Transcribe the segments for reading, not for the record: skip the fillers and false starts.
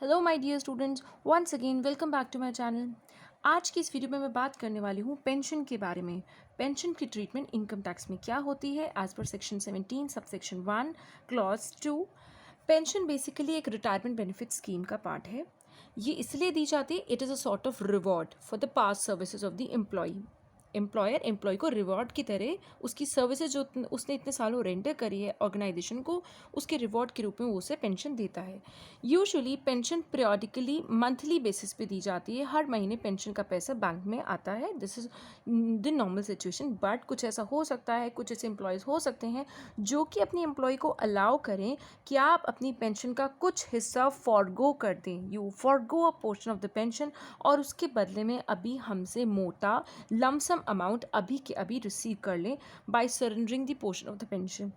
Hello my dear students, once again welcome back to my channel. आज की इस video में मैं बात करने वाली हूँ पेंशन के बारे में। पेंशन की ट्रीटमेंट इनकम टैक्स में क्या होती है as per section 17 sub section 1 clause 2। Pension basically एक रिटायरमेंट बेनिफिट स्कीम का पार्ट है। ये इसलिए दी जाती है, it is a sort of reward for the past services of the employer employee को रिवॉर्ड की तरह उसकी सर्विसेज जो उसने इतने सालों रेंडर करी है ऑर्गेनाइजेशन को, उसके रिवॉर्ड के रूप में वो उसे पेंशन देता है। Usually pension periodically monthly basis पे दी जाती है। हर महीने पेंशन का पैसा बैंक में आता है। This is the normal situation. But कुछ ऐसा हो सकता है, कुछ ऐसे एम्प्लॉयज़ हो सकते हैं जो कि अपनी एम्प्लॉय को अलाउ करें कि आप अपनी पेंशन का कुछ हिस्सा फॉरगो कर दें। You forgo a portion of the pension और उसके बदले में अभी हमसे मोटा लमसम अमाउंट अभी के अभी रिसीव कर लें by surrendering the portion of the pension.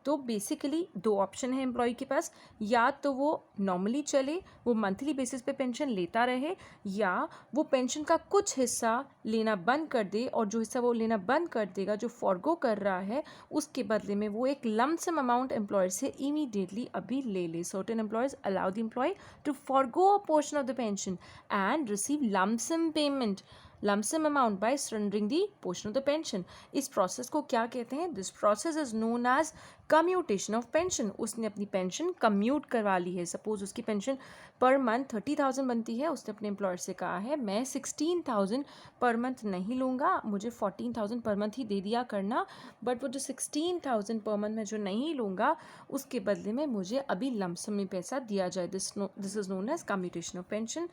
तो बेसिकली दो ऑप्शन है एम्प्लॉय के पास, या तो वो नॉर्मली चले, वो मंथली बेसिस पे पेंशन लेता रहे, या वो पेंशन का कुछ हिस्सा लेना बंद कर दे और जो हिस्सा वो लेना बंद कर देगा, जो फॉरगो कर रहा है, उसके बदले में वो एक लमसम अमाउंट एम्प्लॉयर से इमीडिएटली अभी ले ले। Certain employers allow the employee to forgo a portion of the pension and receive lump sum payment lump sum amount by surrendering the portion of the pension. इस प्रोसेस को क्या कहते हैं? This process is known as commutation of pension. उसने अपनी pension commute करवा ली है। Suppose उसकी पेंशन पर मंथ 30,000 बनती है, उसने अपने एम्प्लॉयर से कहा है मैं 16,000 पर मंथ नहीं लूँगा, मुझे 14,000 पर मंथ ही दे दिया करना, बट वो जो 16,000 पर मंथ में जो नहीं लूँगा उसके बदले में मुझे अभी लमसम में पैसा दिया जाए। This is known as commutation of pension.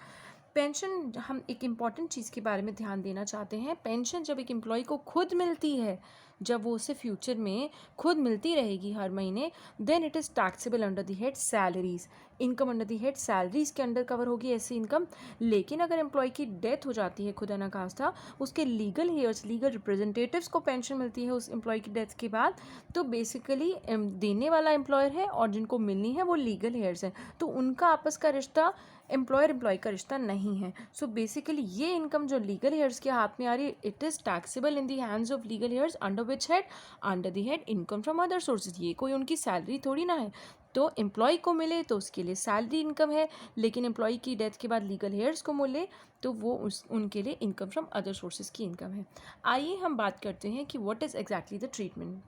Pension, हम एक इम्पॉर्टेंट चीज़ के बारे में ध्यान देना चाहते हैं। पेंशन जब एक एम्प्लॉय को खुद मिलती है, जब वो उसे फ्यूचर में खुद मिलती रहेगी हर महीने, then it is taxable under the head salaries. Income under the head salaries के अंडर कवर होगी ऐसी इनकम। लेकिन अगर एम्प्लॉय की डेथ हो जाती है खुदा न खास्ता, उसके लीगल हेयर्स, लीगल रिप्रेजेंटेटिव्स को पेंशन मिलती है उस एम्प्लॉय की डेथ के बाद, तो बेसिकली देने वाला एम्प्लॉयर है और जिनको मिलनी है वो लीगल हेयर्स हैं, तो उनका आपस का रिश्ता एम्प्लॉयर एम्प्लॉय का रिश्ता नहीं है। सो बेसिकली ये इनकम जो लीगल हेयर्स के हाथ में आ रही है, it is taxable in the hands of legal hairs under which head? Under the head income from other sources. ये कोई उनकी सैलरी थोड़ी ना है। तो एम्प्लॉय को मिले तो उसके लिए सैलरी इनकम है, लेकिन एम्प्लॉय की डेथ के बाद लीगल हेयर्स को मिले तो वो उनके लिए इनकम फ्रॉम अदर सोर्सेज की इनकम है। आइए हम बात करते हैं कि what is exactly the treatment.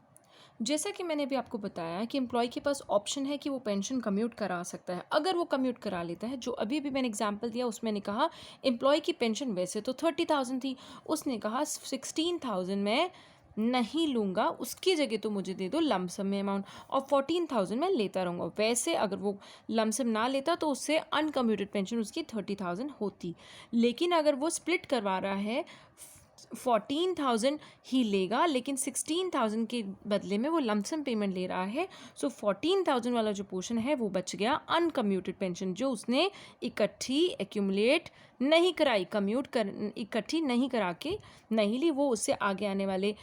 जैसा कि मैंने अभी आपको बताया कि एम्प्लॉय के पास ऑप्शन है कि वो पेंशन कम्यूट करा सकता है। अगर वो कम्यूट करा लेता है, जो अभी भी मैंने एग्जांपल दिया उसमें मैंने कहा एम्प्लॉय की पेंशन वैसे तो 30,000 थी, उसने कहा 16,000 मैं नहीं लूँगा, उसकी जगह तो मुझे दे दो लमसम में अमाउंट और 14,000 मैं लेता रहूँगा। वैसे अगर वो लमसम ना लेता तो उससे अनकम्यूटेड पेंशन उसकी 30,000 होती। लेकिन अगर वो स्प्लिट करवा रहा है, 14,000 ही लेगा लेकिन 16,000 के बदले में वो लमसम पेमेंट ले रहा है, सो 14,000 वाला जो पोर्शन है वो बच गया अनकम्यूटेड पेंशन, जो उसने इकट्ठी एक्यूमुलेट नहीं कराई, इकट्ठी नहीं करा के नहीं ली, वो उससे आगे आने वाले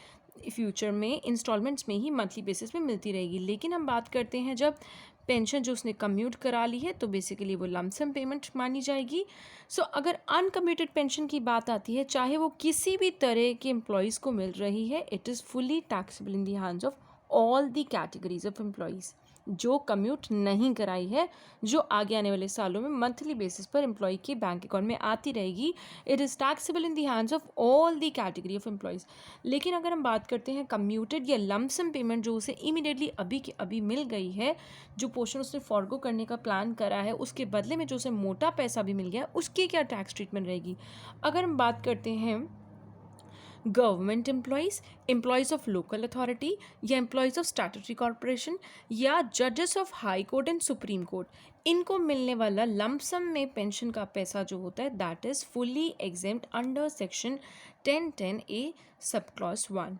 फ्यूचर में इंस्टॉलमेंट्स में ही मंथली बेसिस पे मिलती रहेगी। लेकिन हम बात करते हैं जब पेंशन जो उसने कम्यूट करा ली है, तो बेसिकली वो लमसम पेमेंट मानी जाएगी। सो अगर अनकम्यूटेड पेंशन की बात आती है, चाहे वो किसी भी तरह के एम्प्लॉयज़ को मिल रही है, it is fully taxable in the hands of all the categories of employees जो कम्यूट नहीं कराई है, जो आगे आने वाले सालों में मंथली बेसिस पर एम्प्लॉय के बैंक अकाउंट में आती रहेगी। It is taxable in the hands of all the category of employees. लेकिन अगर हम बात करते हैं कम्यूटेड या लमसम पेमेंट जो उसे इमीडिएटली अभी के अभी मिल गई है, जो पोर्शन उसने फॉरगो करने का प्लान करा है, उसके बदले में जो उसे मोटा पैसा भी मिल गया, उसकी क्या टैक्स ट्रीटमेंट रहेगी? अगर हम बात करते हैं government employees, employees of local authority या एम्प्लॉयज़ ऑफ स्टैट्यूटरी कॉरपोरेशन या जजेस of high court and supreme court, इनको मिलने वाला लमसम में पेंशन का पैसा जो होता है, that is fully exempt under section 1010A sub clause 1।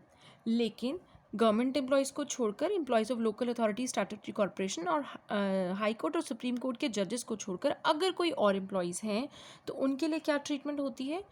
लेकिन गवर्नमेंट एम्प्लॉयज़ को छोड़कर, employees of local authority, statutory corporation और हाई कोर्ट और सुप्रीम कोर्ट के जजेस को छोड़कर अगर कोई और एम्प्लॉयज़ हैं तो उनके लिए क्या ट्रीटमेंट होती है?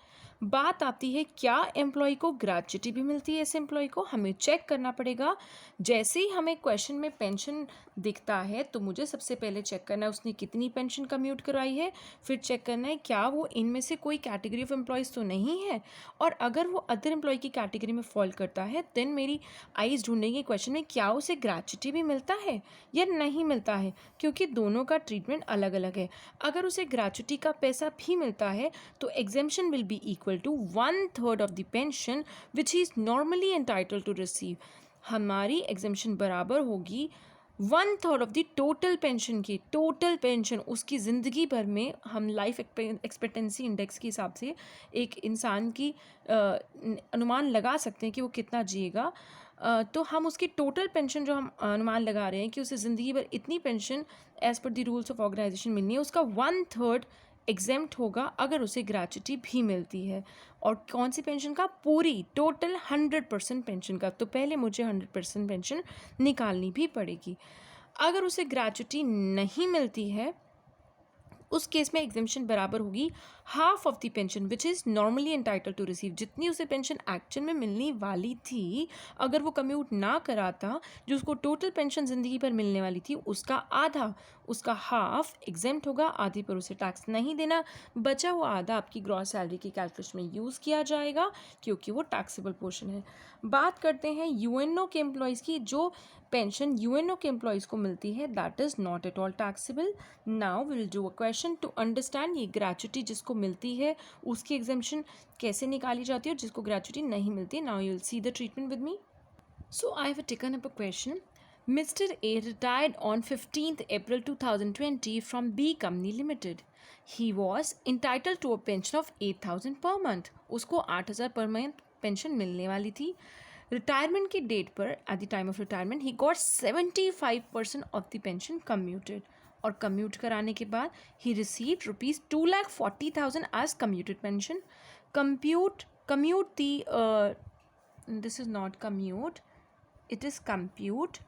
बात आती है क्या एम्प्लॉय को ग्रेच्युटी भी मिलती है। इस एम्प्लॉय को हमें चेक करना पड़ेगा। जैसे ही हमें क्वेश्चन में पेंशन दिखता है तो मुझे सबसे पहले चेक करना है उसने कितनी पेंशन कम्यूट कराई है। फिर चेक करना है क्या वो इनमें से कोई कैटेगरी ऑफ एम्प्लॉयज़ तो नहीं है, और अगर वो अदर एम्प्लॉय की कैटेगरी में फॉल करता है देन मेरी आईज ढूंढेंगे क्वेश्चन में क्या उसे ग्रेच्युटी भी मिलता है या नहीं मिलता है, क्योंकि दोनों का ट्रीटमेंट अलग अलग है। अगर उसे ग्रेच्युटी का पैसा भी मिलता है तो exemption will be equal to 1/3 of the pension which he is normally entitled to receive. हमारी एग्जेम्पशन बराबर होगी 1/3 ऑफ द टोटल पेंशन की। टोटल पेंशन उसकी ज़िंदगी भर में हम लाइफ एक्सपेक्टेंसी इंडेक्स के हिसाब से एक इंसान की अनुमान लगा सकते हैं कि वो कितना जिएगा। तो हम उसकी टोटल पेंशन जो हम अनुमान लगा रहे हैं कि उसे ज़िंदगी भर इतनी pension as per the rules of organisation मिलनी है, उसका 1/3 एग्जेम्प्ट होगा अगर उसे ग्रेच्युटी भी मिलती है। और कौन सी पेंशन का? पूरी टोटल 100% पेंशन का। तो पहले मुझे 100% पेंशन निकालनी भी पड़ेगी। अगर उसे ग्रेच्युटी नहीं मिलती है उस केस में एग्जेम्पशन बराबर होगी half of the pension which is normally entitled to receive. जितनी उसे पेंशन एक्चुअल में मिलने वाली थी अगर वो कम्यूट ना कराता, जो उसको टोटल पेंशन ज़िंदगी पर मिलने वाली थी उसका आधा, उसका हाफ एग्जेम्प्ट होगा, आधे पर उसे टैक्स नहीं देना। बचा हुआ आधा आपकी ग्रॉस सैलरी की कैलकुलेशन में यूज़ किया जाएगा क्योंकि वो टैक्सेबल पोर्शन है। बात करते हैं यूएनओ के एम्प्लॉयज़ की। जो पेंशन यूएनओ के एम्प्लॉयज़ को मिलती है that is not at all taxable. Now will do a question to understand ये ग्रेच्युटी जिसको मिलती है उसकी एग्जेम्पशन कैसे निकाली जाती है और जिसको ग्रेच्युटी नहीं मिलती। Now you will see the treatment with me. So I have taken up a question. Mr. A retired on 15th April 2020 from B Company Limited. He was entitled to a pension of 8,000 per month. उसको 8,000 per month pension मिलने वाली थी। Retirement की date पर at the time of retirement he got 75% of the pension commuted, और commute कराने के बाद he received ₹2,40,000 as commuted pension. Commute the this is not commute, it is compute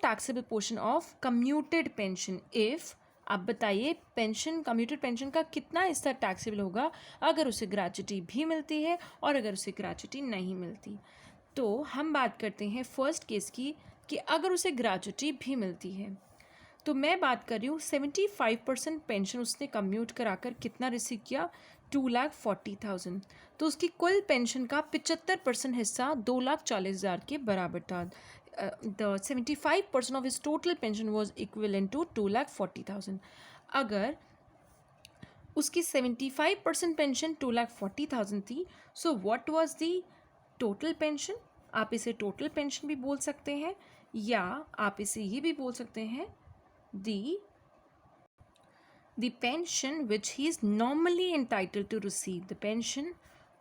taxable portion of commuted pension if। आप बताइए pension, commuted pension का कितना हिस्सा taxable होगा अगर उसे ग्रेच्युटी भी मिलती है और अगर उसे ग्रेच्युटी नहीं मिलती। तो हम बात करते हैं फर्स्ट केस की कि अगर उसे ग्रेच्युटी भी मिलती है तो मैं बात कर रही हूँ 75% पेंशन उसने कम्यूट कराकर कितना रिसीव किया? 2,40,000। तो उसकी कुल पेंशन का 75% हिस्सा 2,40,000 के बराबर था। The 75% of his total pension was equivalent to 2,40,000। अगर उसकी 75% पेंशन 2,40,000 थी, so what was the total pension? आप इसे टोटल पेंशन भी बोल सकते हैं या आप इसे ये भी बोल सकते हैं the pension which he is normally entitled to receive, the pension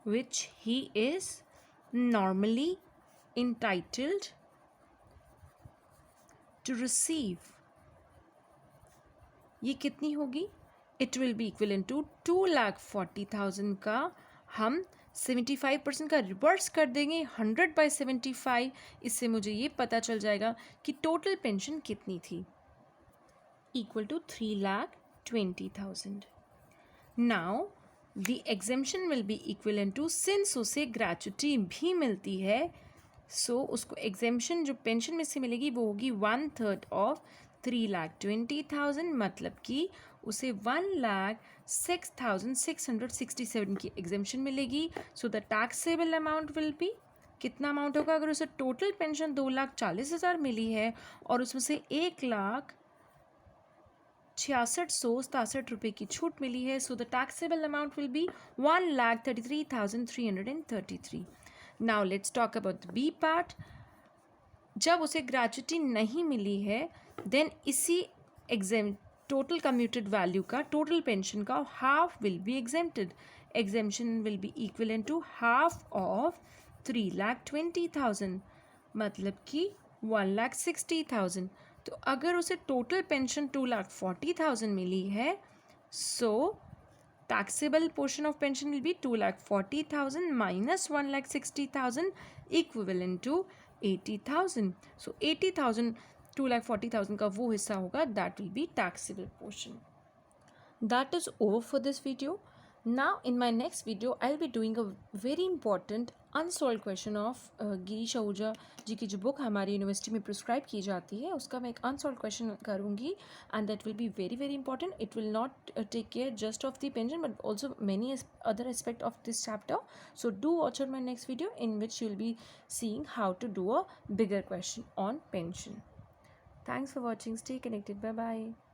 which he is normally entitled to receive, ये कितनी होगी? It will be equivalent to 2,40,000 का हम 75% का रिवर्स कर देंगे 100/75। इससे मुझे ये पता चल जाएगा कि टोटल पेंशन कितनी थी, equal to 3,20,000. Now the exemption will be equivalent to, since उसे ग्रेच्युटी भी मिलती है सो उसको एग्जेम्पशन जो पेंशन में से मिलेगी वो होगी 1/3 ऑफ 3,20,000, मतलब कि उसे 1,06,667 की एग्जेम्पशन मिलेगी। सो the taxable amount will B, कितना अमाउंट होगा? अगर उसे टोटल पेंशन 2,40,000 मिली है और उसमें से 1,66,67 रुपये की छूट मिली है, so the taxable amount will be 1,33,333। Now let's talk about the B part. जब उसे ग्रेच्युटी नहीं मिली है देन इसी टोटल कम्यूटेड वैल्यू का, टोटल पेंशन का half will be exempted. Exemption will be equivalent to half of 3,20,000, मतलब कि 1,60,000। तो अगर उसे टोटल पेंशन 2,40,000 मिली है सो taxable portion of pension will be 2,40,000 minus 1,60,000 equivalent to 80,000. So 80,000 2,40,000 का वो हिस्सा होगा that will be taxable portion. That is over for this video. Now in my next video I'll be doing a very important unsolved question of Girish Ahuja जी की जो book हमारी university में prescribe की जाती है उसका मैं एक अनसॉल्व क्वेश्चन करूँगी and that will be very very important. It will not take care just of the pension but also many other aspect of this chapter. So do watch on my next video in which you'll be seeing how to do a bigger question on pension. Thanks for watching. Stay connected. Bye bye.